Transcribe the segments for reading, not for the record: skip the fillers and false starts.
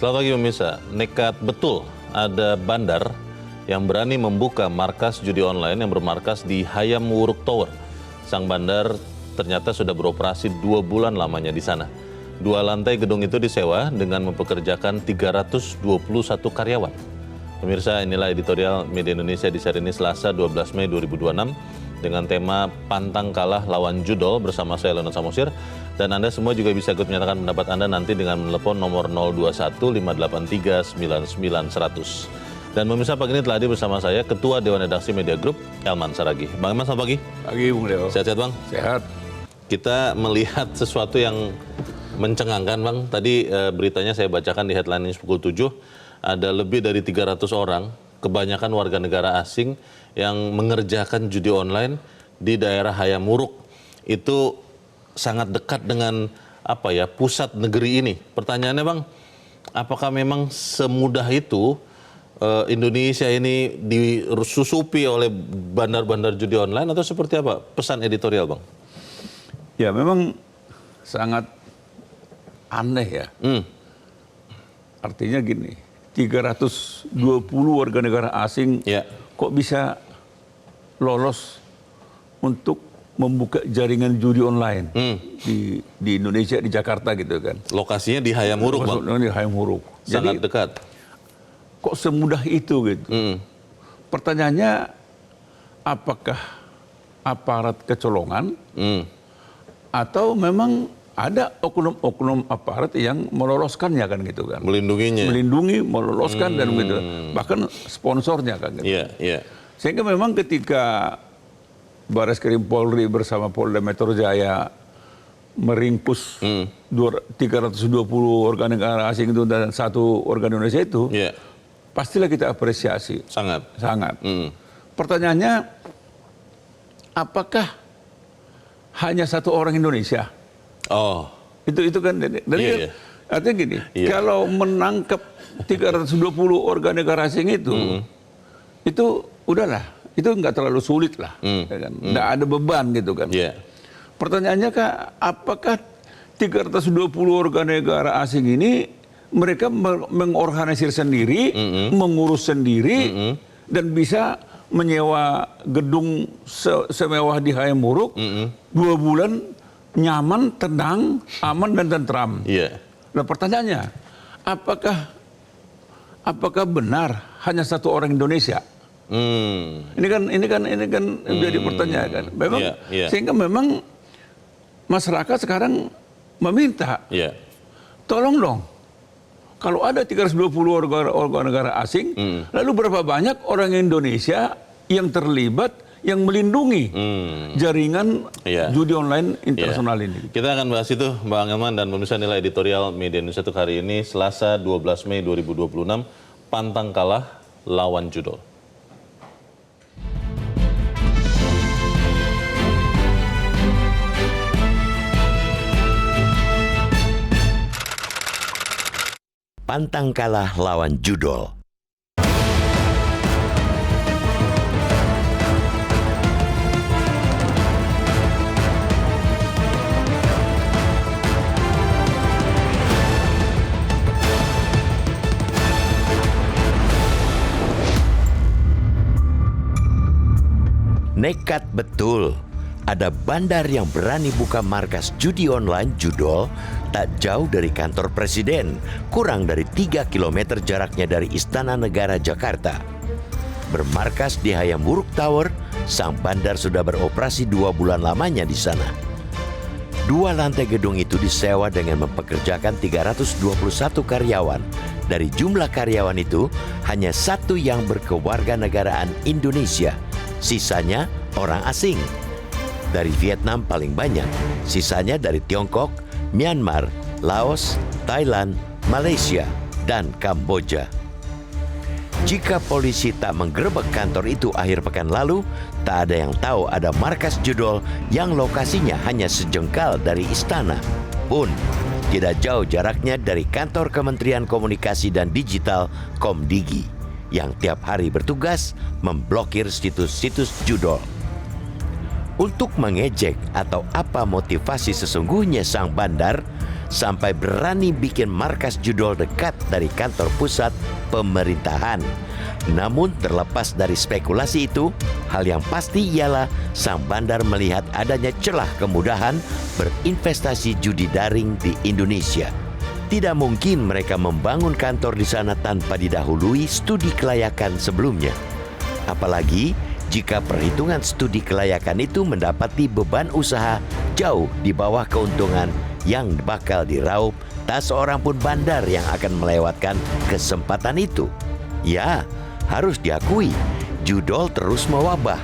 Selamat pagi pemirsa, nekat betul ada bandar yang berani membuka markas judi online yang bermarkas di Hayam Wuruk Tower. Sang bandar ternyata sudah beroperasi 2 bulan lamanya di sana. 2 lantai gedung itu disewa dengan mempekerjakan 321 karyawan. Pemirsa, inilah editorial Media Indonesia di hari ini Selasa 12 Mei 2026 dengan tema Pantang Kalah Lawan Judol bersama saya Leonard Samosir. Dan Anda semua juga bisa ikut menyatakan pendapat Anda nanti dengan menelepon nomor 021 583 99 100. Dan pemirsa, pagi ini telah hadir bersama saya Ketua Dewan Redaksi Media Group, Elman Saragih. Bang Elman, selamat pagi. Pagi, Bung Leo. Sehat-sehat, Bang? Sehat. Kita melihat sesuatu yang mencengangkan, Bang. Tadi beritanya saya bacakan di headline news pukul 7. Ada lebih dari 300 orang, kebanyakan warga negara asing yang mengerjakan judi online di daerah Hayam Wuruk. Itu sangat dekat dengan pusat negeri ini. Pertanyaannya, Bang, apakah memang semudah itu Indonesia ini disusupi oleh bandar-bandar judi online atau seperti apa? Pesan editorial, Bang. Ya, memang sangat aneh ya. Artinya gini, 320 warga negara asing kok bisa lolos untuk membuka jaringan judi online di Indonesia, di Jakarta gitu kan. Lokasinya di Hayam Wuruk, Bang. Di Hayam Wuruk. Sangat dekat. Kok semudah itu gitu? Pertanyaannya, apakah aparat kecolongan atau memang ada oknum-oknum aparat yang meloloskannya kan gitu kan? Melindungi, meloloskan dan begitu. Bahkan sponsornya kan gitu. Sehingga memang ketika Bareskrim Polri bersama Polda Metro Jaya meringkus 320 warga negara asing itu dan 1 warga Indonesia itu, pastilah kita apresiasi. Sangat. Pertanyaannya, apakah hanya 1 orang Indonesia? Itu kan. Artinya gini, kalau menangkap 320 warga negara asing itu udahlah. Itu nggak terlalu sulit lah, nggak ada beban gitu kan. Pertanyaannya, apakah 320 warga negara asing ini mereka mengorganisir sendiri, mengurus sendiri, dan bisa menyewa gedung semewah di Hayam Wuruk 2 bulan nyaman, tenang, aman dan tentram. Nah, pertanyaannya, apakah benar hanya 1 orang Indonesia? Ini kan menjadi pertanyaan kan. Memang sehingga memang masyarakat sekarang meminta, tolong dong. Kalau ada 320 warga negara asing, lalu berapa banyak orang Indonesia yang terlibat, yang melindungi jaringan judi online internasional ini? Kita akan bahas itu, Bang Elman, dan pemirsa, nilai editorial Media Indonesia untuk hari ini Selasa 12 Mei 2026, Pantang Kalah Lawan Judol. Pantang kalah lawan judol. Nekat betul. Ada bandar yang berani buka markas judi online judol tak jauh dari kantor presiden, kurang dari 3 km jaraknya dari Istana Negara Jakarta. Bermarkas di Hayam Wuruk Tower, sang bandar sudah beroperasi 2 bulan lamanya di sana. 2 lantai gedung itu disewa dengan mempekerjakan 321 karyawan. Dari jumlah karyawan itu, hanya 1 yang berkewarganegaraan Indonesia, sisanya orang asing. Dari Vietnam paling banyak, sisanya dari Tiongkok, Myanmar, Laos, Thailand, Malaysia, dan Kamboja. Jika polisi tak menggerebek kantor itu akhir pekan lalu, tak ada yang tahu ada markas judol yang lokasinya hanya sejengkal dari istana. Pun tidak jauh jaraknya dari kantor Kementerian Komunikasi dan Digital Komdigi yang tiap hari bertugas memblokir situs-situs judol. Untuk mengejek atau apa motivasi sesungguhnya sang bandar, sampai berani bikin markas judol dekat dari kantor pusat pemerintahan. Namun terlepas dari spekulasi itu, hal yang pasti ialah sang bandar melihat adanya celah kemudahan berinvestasi judi daring di Indonesia. Tidak mungkin mereka membangun kantor di sana tanpa didahului studi kelayakan sebelumnya. Apalagi jika perhitungan studi kelayakan itu mendapati beban usaha jauh di bawah keuntungan yang bakal diraup tak seorang pun bandar yang akan melewatkan kesempatan itu. Ya, harus diakui, judol terus mewabah.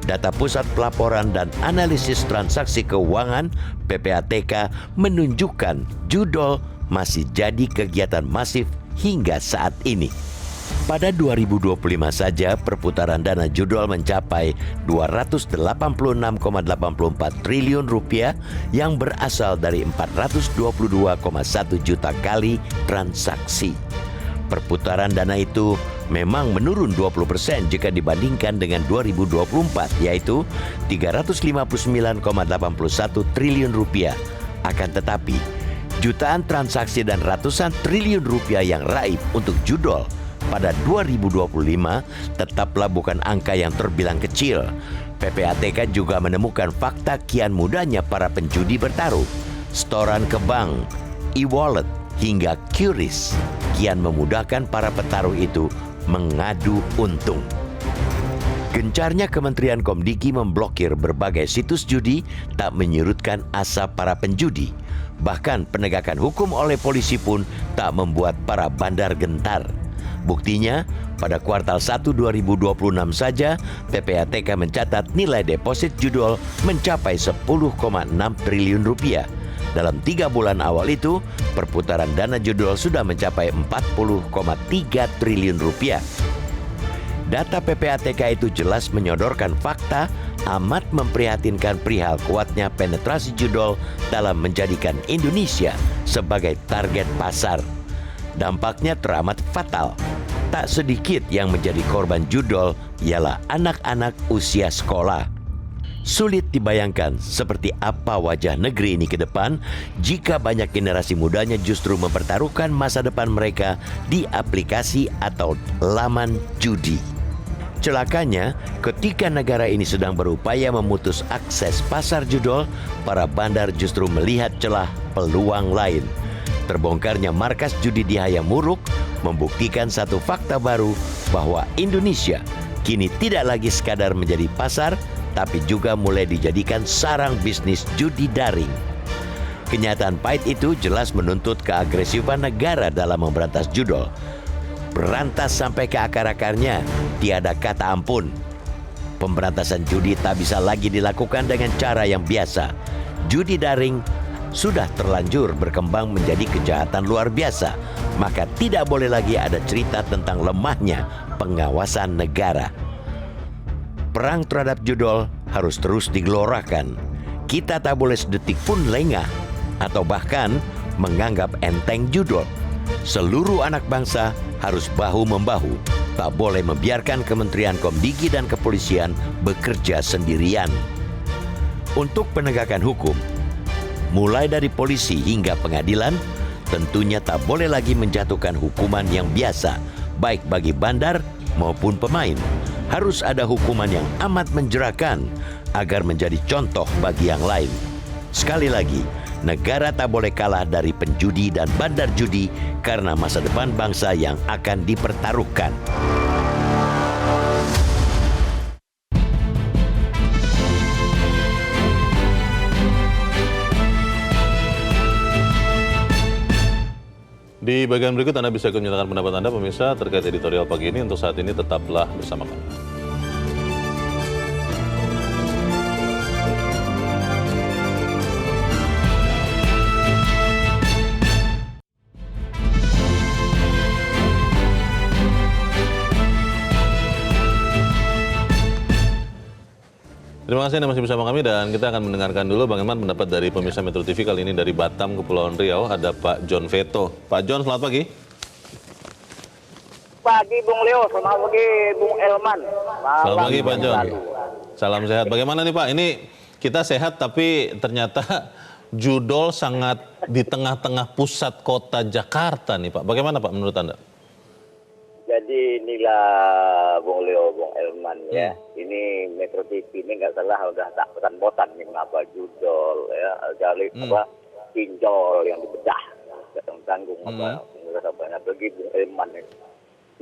Data Pusat Pelaporan dan Analisis Transaksi Keuangan (PPATK) menunjukkan judol masih jadi kegiatan masif hingga saat ini. Pada 2025 saja perputaran dana judol mencapai 286,84 triliun rupiah yang berasal dari 422,1 juta kali transaksi. Perputaran dana itu memang menurun 20% jika dibandingkan dengan 2024, yaitu 359,81 triliun rupiah. Akan tetapi, jutaan transaksi dan ratusan triliun rupiah yang raib untuk judol pada 2025 tetaplah bukan angka yang terbilang kecil. PPATK juga menemukan fakta kian mudahnya para penjudi bertaruh. Setoran ke bank, e-wallet, hingga QRIS kian memudahkan para petaruh itu mengadu untung. Gencarnya Kementerian Komdiki memblokir berbagai situs judi tak menyurutkan asa para penjudi. Bahkan penegakan hukum oleh polisi pun tak membuat para bandar gentar. Buktinya, pada kuartal 1 2026 saja, PPATK mencatat nilai deposit judol mencapai 10,6 triliun rupiah. Dalam 3 bulan awal itu, perputaran dana judol sudah mencapai 40,3 triliun rupiah. Data PPATK itu jelas menyodorkan fakta amat memprihatinkan perihal kuatnya penetrasi judol dalam menjadikan Indonesia sebagai target pasar. Dampaknya teramat fatal. Tak sedikit yang menjadi korban judol ialah anak-anak usia sekolah. Sulit dibayangkan seperti apa wajah negeri ini ke depan jika banyak generasi mudanya justru mempertaruhkan masa depan mereka di aplikasi atau laman judi. Celakanya, ketika negara ini sedang berupaya memutus akses pasar judol, para bandar justru melihat celah peluang lain. Terbongkarnya markas judi di Hayamuruk membuktikan satu fakta baru bahwa Indonesia kini tidak lagi sekadar menjadi pasar, tapi juga mulai dijadikan sarang bisnis judi daring. Kenyataan pahit itu jelas menuntut keagresifan negara dalam memberantas judol. Berantas sampai ke akar-akarnya, tiada kata ampun. Pemberantasan judi tak bisa lagi dilakukan dengan cara yang biasa. Judi daring sudah terlanjur berkembang menjadi kejahatan luar biasa, maka tidak boleh lagi ada cerita tentang lemahnya pengawasan negara. Perang terhadap judol harus terus digelorakan. Kita tak boleh sedetik pun lengah atau bahkan menganggap enteng judol. Seluruh anak bangsa harus bahu-membahu. Tak boleh membiarkan Kementerian Komdiki dan Kepolisian bekerja sendirian. Untuk penegakan hukum, mulai dari polisi hingga pengadilan, tentunya tak boleh lagi menjatuhkan hukuman yang biasa, baik bagi bandar maupun pemain. Harus ada hukuman yang amat menjerakan agar menjadi contoh bagi yang lain. Sekali lagi, negara tak boleh kalah dari penjudi dan bandar judi karena masa depan bangsa yang akan dipertaruhkan. Di bagian berikut Anda bisa menyatakan pendapat Anda pemirsa terkait editorial pagi ini. Untuk saat ini tetaplah bersama kami. Terima kasih Anda masih bersama kami dan kita akan mendengarkan dulu bagaimana pendapat dari pemirsa Metro TV kali ini dari Batam, Kepulauan Riau. Ada Pak John Veto. Pak John, selamat pagi. Pagi Bung Leo, selamat pagi Bung Elman. Selamat pagi Pak John. Salam sehat. Bagaimana nih Pak? Ini kita sehat tapi ternyata judol sangat di tengah-tengah pusat kota Jakarta nih Pak. Bagaimana Pak menurut Anda? Jadi inilah Bung Leo, Bung Elman ya. Ini Metro TV ini nggak salah udah tak bosan nih mengapa judol ya, jalur apa pinjol yang dibedah, tanggung apa bagi Bung Elman ini.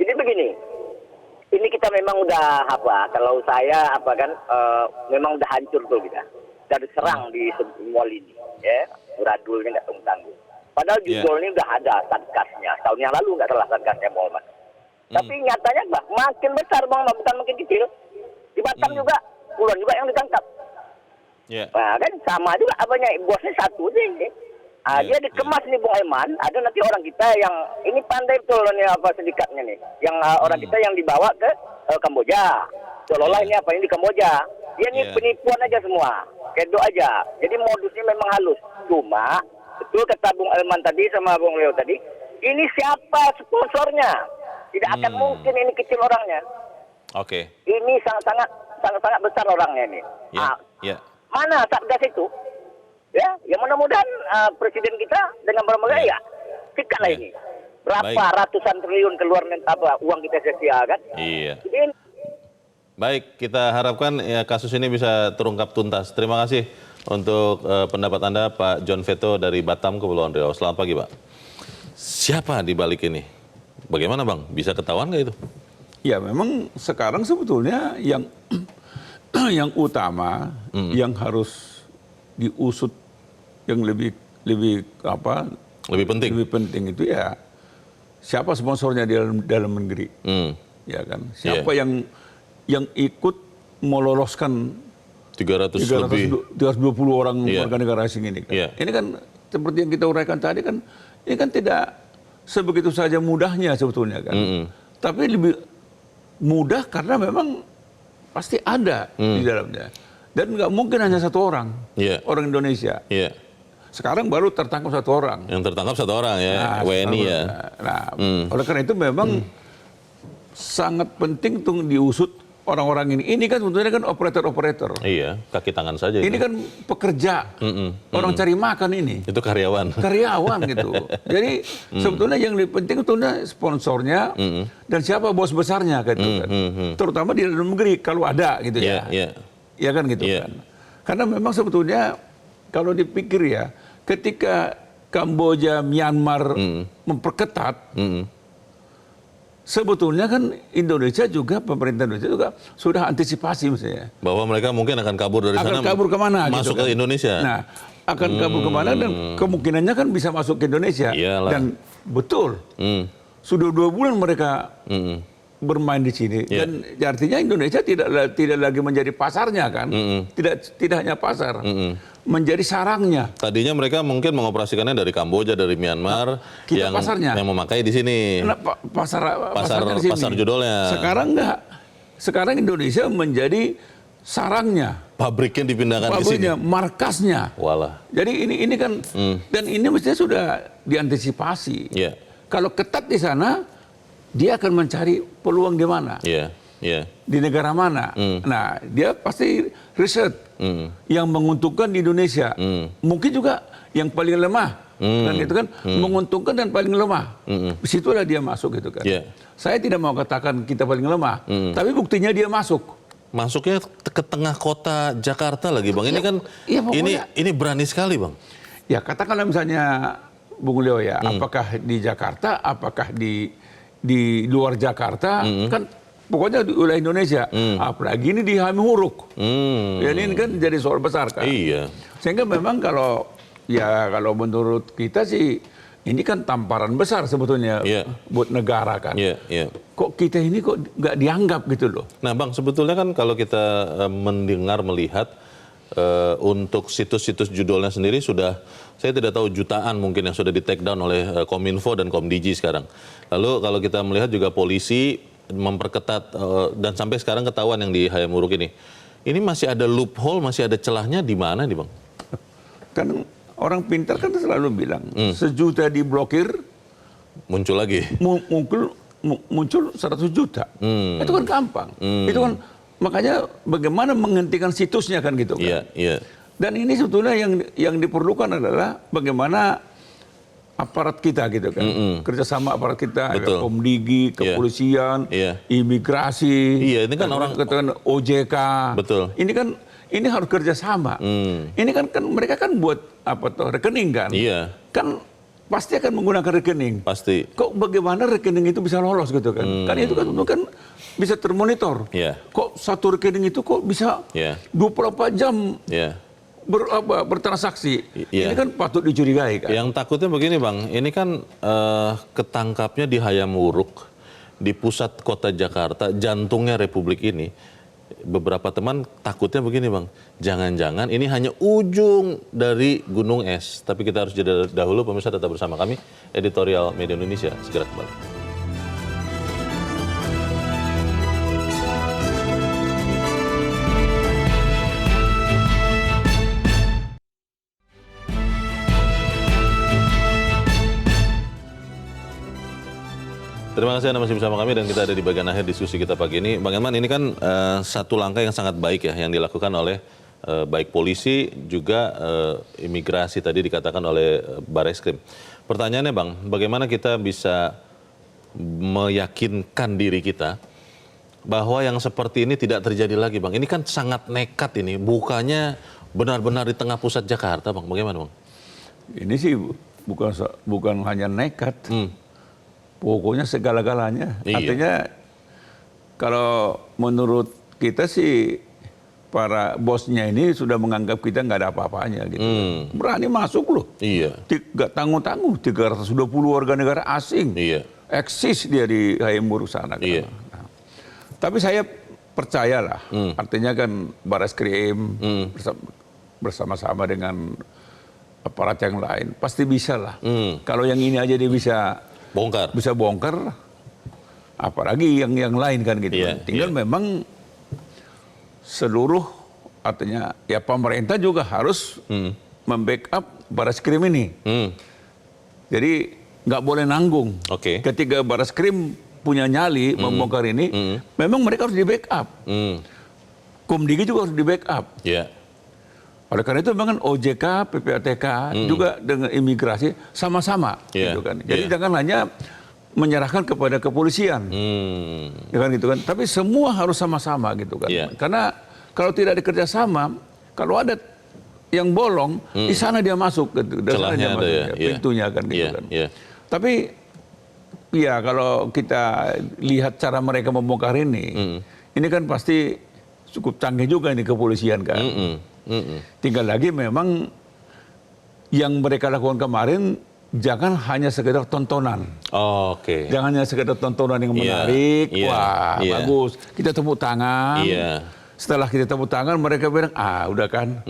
Jadi begini, ini kita memang udah apa? Kalau saya apa kan memang udah hancur tuh kita, dari serang di semua lini ya, Buradul ini nggak tanggung. Padahal judol ini udah ada satgasnya, tahun yang lalu nggak salah satgasnya Bung Elman. Tapi nyatanya Bang, makin besar Bang, bukan makin kecil. Di Batam juga, puluhan juga yang ditangkap. Nah kan sama juga apanya, bosnya satu deh. Dia dikemas nih Bung Elman, ada nanti orang kita yang, ini pandai betul nih apa sindikatnya nih. Yang orang kita yang dibawa ke Kamboja. Seolah-olah ini apa, ini di Kamboja. Dia nih penipuan aja semua, kedok aja. Jadi modusnya memang halus. Cuma, betul kata Bung Elman tadi sama Bung Leo tadi, ini siapa sponsornya? Tidak akan mungkin ini kecil orangnya. Oke. Ini sangat besar orangnya ini. Mana satgas itu? Ya mudah-mudahan presiden kita dengan berbagai sikatlah ini. Berapa ratusan triliun keluar uang kita sia-sia kan? Iya. Jadi, baik, kita harapkan ya kasus ini bisa terungkap tuntas. Terima kasih untuk pendapat Anda Pak John Veto dari Batam, Kepulauan Riau. Selamat pagi Pak. Siapa di balik ini? Bagaimana Bang? Bisa ketahuan nggak itu? Ya memang sekarang sebetulnya yang utama yang harus diusut yang lebih penting itu ya siapa sponsornya di dalam negeri, ya kan? Siapa yang ikut meloloskan 320 orang warga negara asing ini kan? Ini kan seperti yang kita uraikan tadi kan, ini kan tidak sebegitu saja mudahnya sebetulnya kan. Tapi lebih mudah karena memang pasti ada di dalamnya. Dan nggak mungkin hanya satu orang, orang Indonesia. Sekarang baru tertangkap satu orang. Yang tertangkap satu orang ya, WNI ya. Nah, oleh karena itu memang sangat penting untuk diusut orang-orang ini. Ini kan sebetulnya kan operator-operator. Iya, kaki tangan saja. Ini kan pekerja, orang cari makan ini. Itu karyawan. Karyawan gitu. Jadi sebetulnya yang lebih penting itu sponsornya dan siapa bos besarnya gitu kan. Terutama di dalam negeri kalau ada gitu ya. Ya kan gitu kan. Karena memang sebetulnya kalau dipikir ya, ketika Kamboja, Myanmar memperketat, sebetulnya kan Indonesia juga, pemerintah Indonesia juga sudah antisipasi misalnya. Bahwa mereka mungkin akan kabur dari sana. Akan kabur kemana? Masuk gitu, ke Indonesia. Nah, akan kabur kemana dan kemungkinannya kan bisa masuk ke Indonesia. Iyalah. Dan betul, sudah 2 bulan mereka bermain di sini. Dan artinya Indonesia tidak lagi menjadi pasarnya kan. Tidak hanya pasar. Menjadi sarangnya. Tadinya mereka mungkin mengoperasikannya dari Kamboja, dari Myanmar, yang memakai di sini. Nah, pasar judolnya. Sekarang enggak. Sekarang Indonesia menjadi sarangnya. Pabriknya dipindahkan ke sini. Markasnya. Walah. Jadi ini kan dan ini mestinya sudah diantisipasi. Kalau ketat di sana, dia akan mencari peluang di mana. Di negara mana. Nah, dia pasti riset yang menguntungkan di Indonesia. Mungkin juga yang paling lemah. Dan itu kan menguntungkan dan paling lemah. Disitulah dia masuk gitu kan. Saya tidak mau katakan kita paling lemah. Tapi buktinya dia masuk. Masuknya ke tengah kota Jakarta lagi Bang. Ini kan ini berani sekali Bang. Ya katakanlah misalnya Bung Leo ya. Apakah di Jakarta, apakah di luar Jakarta. Kan pokoknya di wilayah Indonesia, apalagi ini di Hamihuruk. Ya, ini kan jadi soal besar kan. Iya. Sehingga memang kalau menurut kita sih ini kan tamparan besar sebetulnya buat negara kan. Kok kita ini kok nggak dianggap gitu loh. Nah Bang, sebetulnya kan kalau kita melihat untuk situs-situs judolnya sendiri sudah, saya tidak tahu jutaan mungkin yang sudah di take down oleh Kominfo dan Komdigi sekarang. Lalu kalau kita melihat juga polisi memperketat dan sampai sekarang ketahuan yang di Hayam Wuruk ini masih ada loophole, masih ada celahnya di mana nih Bang? Kan orang pintar kan selalu bilang sejuta diblokir muncul lagi. Muncul 100 juta. Itu kan gampang. Itu kan makanya bagaimana menghentikan situsnya kan gitu kan. Dan ini sebetulnya yang diperlukan adalah bagaimana aparat kita gitu kan, kerjasama aparat kita, Betul. Komdigi, kepolisian, imigrasi, Ini kan orang katakan OJK. Betul. Ini harus kerjasama. Ini kan mereka kan buat rekening kan, kan pasti akan menggunakan rekening. Pasti. Kok bagaimana rekening itu bisa lolos gitu kan? Kan itu kan bisa termonitor. Kok satu rekening itu kok bisa 24 jam bertransaksi. Ini kan patut dicurigai kan. Yang takutnya begini Bang, ini kan ketangkapnya di Hayam Wuruk, di pusat kota Jakarta, jantungnya Republik ini. Beberapa teman takutnya begini Bang, jangan-jangan ini hanya ujung dari gunung es. Tapi kita harus jeda dahulu, pemirsa tetap bersama kami, Editorial Media Indonesia, segera kembali. Terima kasih Anda masih bersama kami dan kita ada di bagian akhir diskusi kita pagi ini. Bang Elman, ini kan satu langkah yang sangat baik ya yang dilakukan oleh baik polisi juga imigrasi tadi dikatakan oleh Bareskrim. Pertanyaannya Bang, bagaimana kita bisa meyakinkan diri kita bahwa yang seperti ini tidak terjadi lagi Bang? Ini kan sangat nekat ini, bukanya benar-benar di tengah pusat Jakarta Bang. Bagaimana Bang? Ini sih bukan hanya nekat. Pokoknya segala-galanya. Artinya kalau menurut kita sih para bosnya ini sudah menganggap kita nggak ada apa-apanya gitu. Berani masuk loh. Nggak tanggung-tanggung. 320 warga negara asing. Eksis dia di Hayam Wuruk sana. Kan. Nah, tapi saya percayalah. Artinya kan Bareskrim bersama-sama dengan aparat yang lain pasti bisa lah. Kalau yang ini aja dia bisa bongkar, apalagi yang lain kan gitu. Tinggal memang seluruh artinya ya pemerintah juga harus membackup Bareskrim ini. Jadi nggak boleh nanggung. Ketika Bareskrim punya nyali membongkar ini, memang mereka harus di backup. Komdigi juga harus di backup. Oleh karena itu memang OJK, PPATK juga dengan imigrasi sama-sama, gitu kan. Jadi jangan hanya menyerahkan kepada kepolisian, ya kan gitu kan. Tapi semua harus sama-sama, gitu kan. Karena kalau tidak ada kerjasama, kalau ada yang bolong, di sana dia masuk, gitu. Celahnya ada ya, pintunya kan, gitu kan. Tapi ya kalau kita lihat cara mereka membongkar ini kan pasti cukup canggih juga ini kepolisian kan. Tinggal lagi memang yang mereka lakukan kemarin jangan hanya sekedar tontonan. Jangan hanya sekedar tontonan yang menarik. Wah, bagus. Kita tepuk tangan. Setelah kita tepuk tangan mereka bilang, udah kan.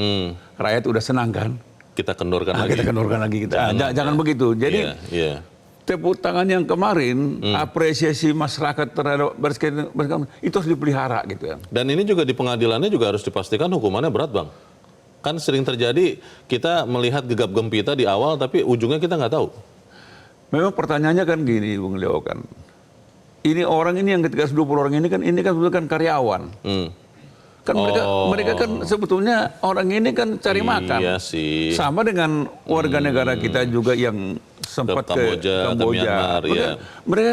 Rakyat udah senang kan. Kita kendorkan lagi. Kita kendorkan lagi. Jangan begitu. Jadi tepuk tangan yang kemarin, apresiasi masyarakat terhadap Bareskrim itu harus dipelihara gitu ya. Dan ini juga di pengadilannya juga harus dipastikan hukumannya berat Bang. Kan sering terjadi kita melihat gegap gempita di awal tapi ujungnya kita nggak tahu. Memang pertanyaannya kan gini Bung Leo kan. Ini orang ini yang ketika 20 orang ini kan sebetulnya kan karyawan. Kan mereka kan sebetulnya orang ini kan cari makan. Sama dengan warga negara kita juga yang sempat ke Kamboja. Mereka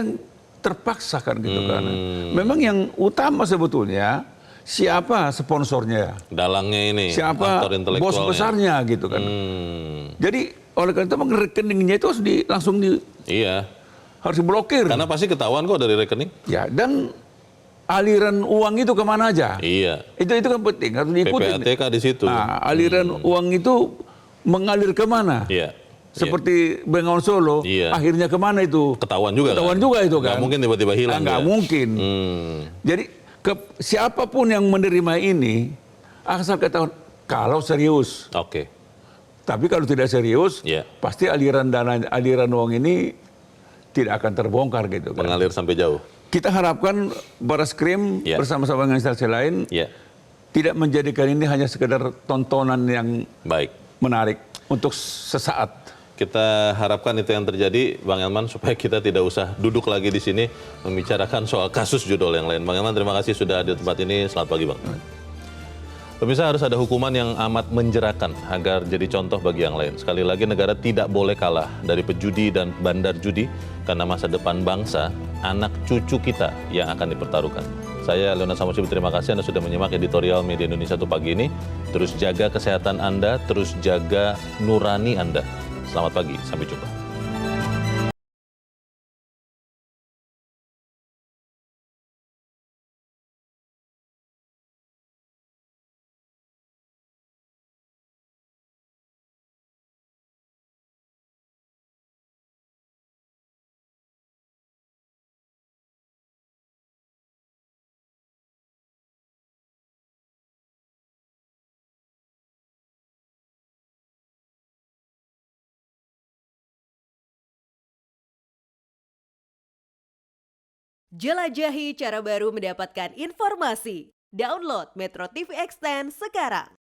terpaksa kan gitu kan. Memang yang utama sebetulnya siapa sponsornya, dalangnya ini, siapa bos besarnya gitu kan. Jadi oleh karena itu rekeningnya itu harus langsung harus diblokir. Karena pasti ketahuan kok dari rekening. Ya, dan aliran uang itu kemana aja? Itu kan penting, harus diikuti. PPATK di situ. Nah, aliran uang itu mengalir kemana? Seperti Bengawan Solo, akhirnya kemana itu? Ketahuan juga itu kan. Nggak mungkin tiba-tiba hilang. Nggak mungkin. Jadi siapapun yang menerima ini, asal ketahuan kalau serius. Tapi kalau tidak serius, pasti aliran uang ini tidak akan terbongkar gitu kan. Mengalir sampai jauh. Kita harapkan Bareskrim bersama-sama dengan instansi lain tidak menjadikan ini hanya sekedar tontonan yang menarik untuk sesaat. Kita harapkan itu yang terjadi, Bang Elman, supaya kita tidak usah duduk lagi di sini membicarakan soal kasus judul yang lain. Bang Elman, terima kasih sudah ada di tempat ini. Selamat pagi, Bang. Pemirsa, harus ada hukuman yang amat menjerakan agar jadi contoh bagi yang lain. Sekali lagi, negara tidak boleh kalah dari pejudi dan bandar judi karena masa depan bangsa, anak cucu kita yang akan dipertaruhkan. Saya Leona Samosir, terima kasih Anda sudah menyimak editorial Media Indonesia untuk pagi ini. Terus jaga kesehatan Anda, terus jaga nurani Anda. Selamat pagi, sampai jumpa. Jelajahi cara baru mendapatkan informasi. Download Metro TV Extend sekarang.